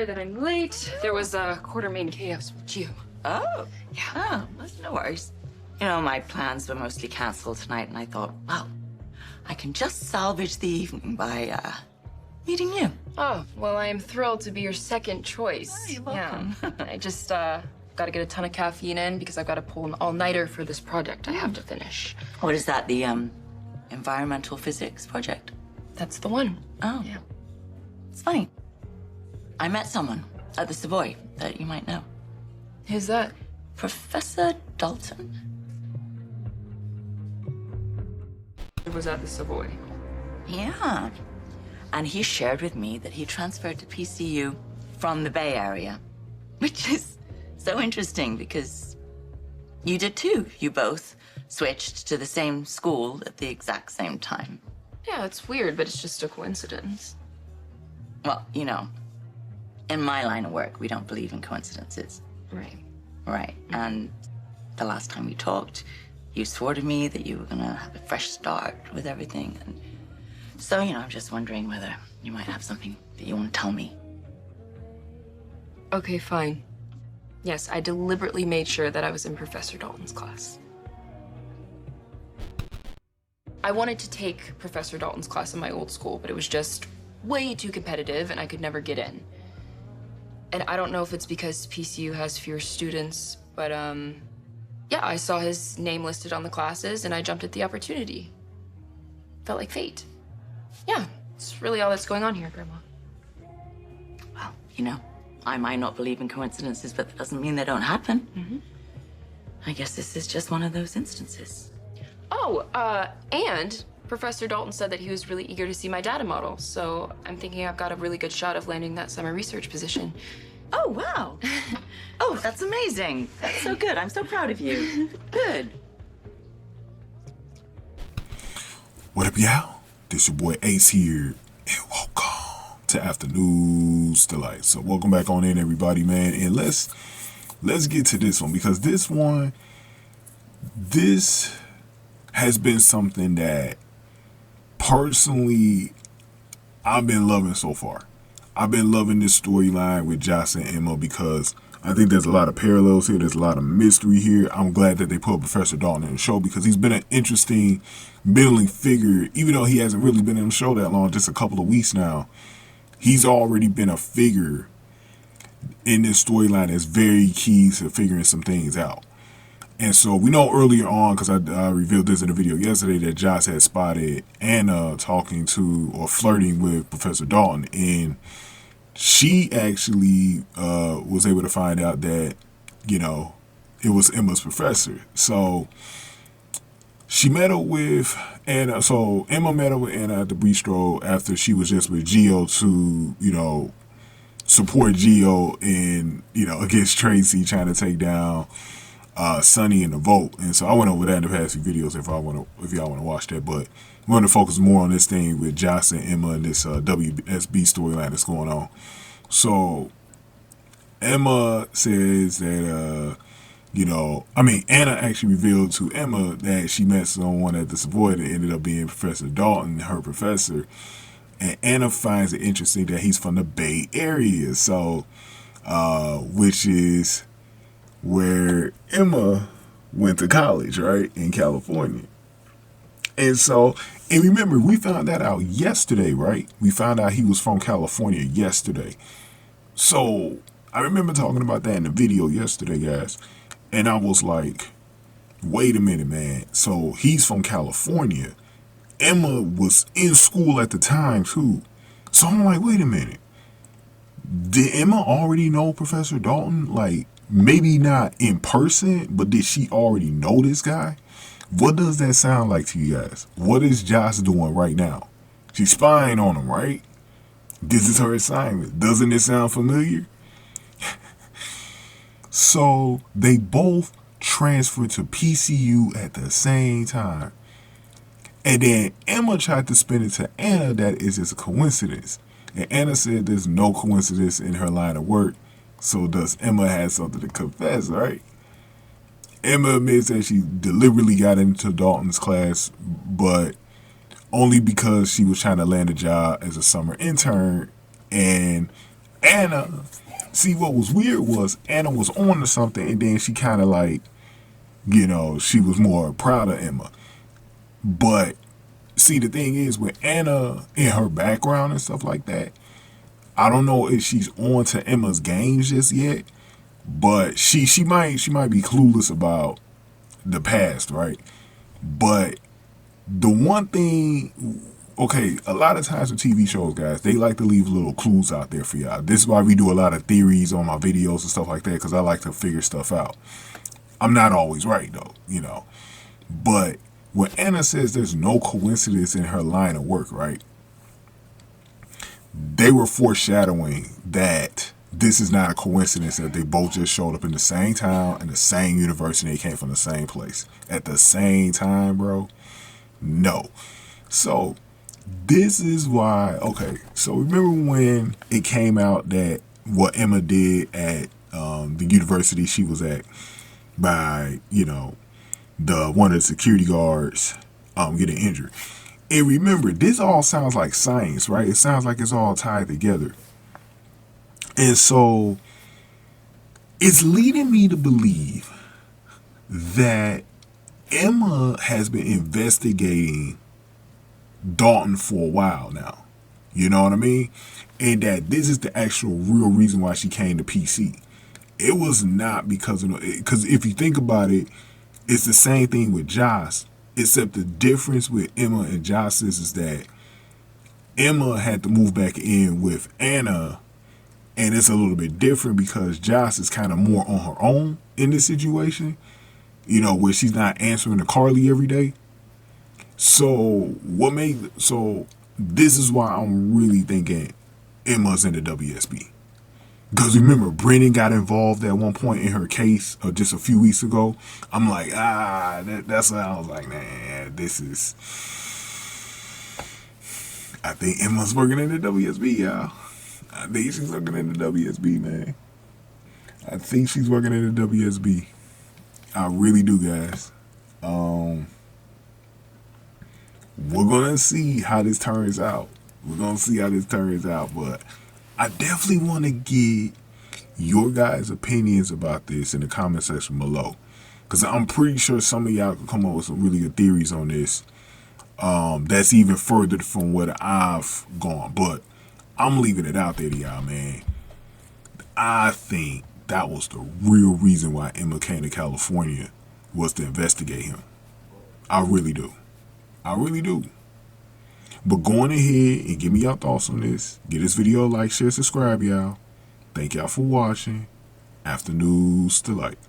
sorry that I'm late. There was a quarter-main chaos with Geo. Oh, yeah. Oh, no worries. You know, my plans were mostly canceled tonight, and I thought, well, I can just salvage the evening by, meeting you. Oh, well, I am thrilled to be your second choice. Oh, you're welcome. Yeah. I just, got to get a ton of caffeine in because I've got to pull an all-nighter for this project I have to finish. What is that, the, environmental physics project? That's the one. Oh. Yeah. It's funny. I met someone at the Savoy that you might know. Who's that? Professor Dalton. It was at the Savoy. Yeah. And he shared with me that he transferred to PCU from the Bay Area, which is so interesting because you did too. You both switched to the same school at the exact same time. Yeah, it's weird, but it's just a coincidence. Well, you know, in my line of work, we don't believe in coincidences. Right. Right. And the last time we talked, you swore to me that you were gonna have a fresh start with everything. And so, you know, I'm just wondering whether you might have something that you want to tell me. Okay, fine. Yes, I deliberately made sure that I was in Professor Dalton's class. I wanted to take Professor Dalton's class in my old school, but it was just way too competitive and I could never get in. And I don't know if it's because PCU has fewer students, but yeah, I saw his name listed on the classes and I jumped at the opportunity. Felt like fate. Yeah, it's really all that's going on here, Grandma. Well, you know, I might not believe in coincidences, but that doesn't mean they don't happen. Mm-hmm. I guess this is just one of those instances. Oh, and Professor Dalton said that he was really eager to see my data model, so I'm thinking I've got a really good shot of landing that summer research position. Oh, wow. Oh, that's amazing. That's so good. I'm so proud of you. Good. What up, y'all? This your boy Ace here, and welcome to Afternoons Delight. So welcome back on in, everybody, man. And let's get to this one, because this has been something that personally I've been loving so far. I've been loving this storyline with Joss and Emma because I think there's a lot of parallels here. There's a lot of mystery here. I'm glad that they put Professor Dalton in the show because he's been an interesting middling figure. Even though he hasn't really been in the show that long, just a couple of weeks now, he's already been a figure in this storyline that's very key to figuring some things out. And so we know earlier on, because I revealed this in a video yesterday, that Joss had spotted Anna talking to or flirting with Professor Dalton. And she actually was able to find out that, you know, it was Emma's professor. So she met up with Anna. So Emma met up with Anna at the bistro after she was just with Geo to, you know, support Geo in, you know, against Tracy trying to take down Sunny in the vote. And so I went over that in the past few videos if y'all want to watch that. But we're going to focus more on this thing with Joss and Emma and this WSB storyline that's going on. So Emma says that Anna actually revealed to Emma that she met someone at the Savoy that ended up being Professor Dalton, her professor. And Anna finds it interesting that he's from the Bay Area, so which is where Emma went to college, right, in California. And so, and remember, we found that out yesterday, right? We found out he was from California yesterday. So I remember talking about that in the video yesterday, guys. And I was like, wait a minute, man. So he's from California. Emma was in school at the time, too. So I'm like, wait a minute. Did Emma already know Professor Dalton? Like, maybe not in person, but did she already know this guy? What does that sound like to you guys? What is Joss doing right now? She's spying on him, right? This is her assignment. Doesn't it sound familiar? So they both transferred to PCU at the same time. And then Emma tried to spin it to Anna that it's just a coincidence. And Anna said there's no coincidence in her line of work. So does Emma have something to confess, right? Emma admits that she deliberately got into Dalton's class, but only because she was trying to land a job as a summer intern. And Anna, see, what was weird was Anna was on to something, and then she kind of like, you know, she was more proud of Emma. But see, the thing is, with Anna in her background and stuff like that, I don't know if she's on to Emma's games just yet, but she might be clueless about the past, right? But the one thing, okay, a lot of times with TV shows, guys, they like to leave little clues out there for y'all. This is why we do a lot of theories on my videos and stuff like that, because I like to figure stuff out. I'm not always right, though, you know. But when Anna says there's no coincidence in her line of work, right? They were foreshadowing that this is not a coincidence that they both just showed up in the same town and the same university. They came from the same place at the same time, bro. No. So this is why, okay, so remember when it came out that what Emma did at the university she was at by, you know, one of the security guards getting injured. And remember, this all sounds like science, right? It sounds like it's all tied together. And so it's leading me to believe that Emma has been investigating Dalton for a while now. You know what I mean? And that this is the actual real reason why she came to PC. It was not because of, because if you think about it, it's the same thing with Joss, except the difference with Emma and Joss is that Emma had to move back in with Anna, and it's a little bit different because Joss is kind of more on her own in this situation, you know, where she's not answering to Carly every day. So this is why I'm really thinking Emma's in the WSB. Because remember, Brennan got involved at one point in her case just a few weeks ago. I'm like, that's why I was like, man, this is... I think Emma's working in the WSB, y'all. I think she's working in the WSB, man. I think she's working in the WSB. I really do, guys. We're going to see how this turns out. But I definitely want to get your guys' opinions about this in the comment section below. Because I'm pretty sure some of y'all can come up with some really good theories on this. That's even further from what I've gone. But I'm leaving it out there to y'all, man. I think that was the real reason why Emma came to California, was to investigate him. I really do. But going ahead and give me your thoughts on this. Give this video a like, share, subscribe, y'all. Thank y'all for watching. Afternoons to light.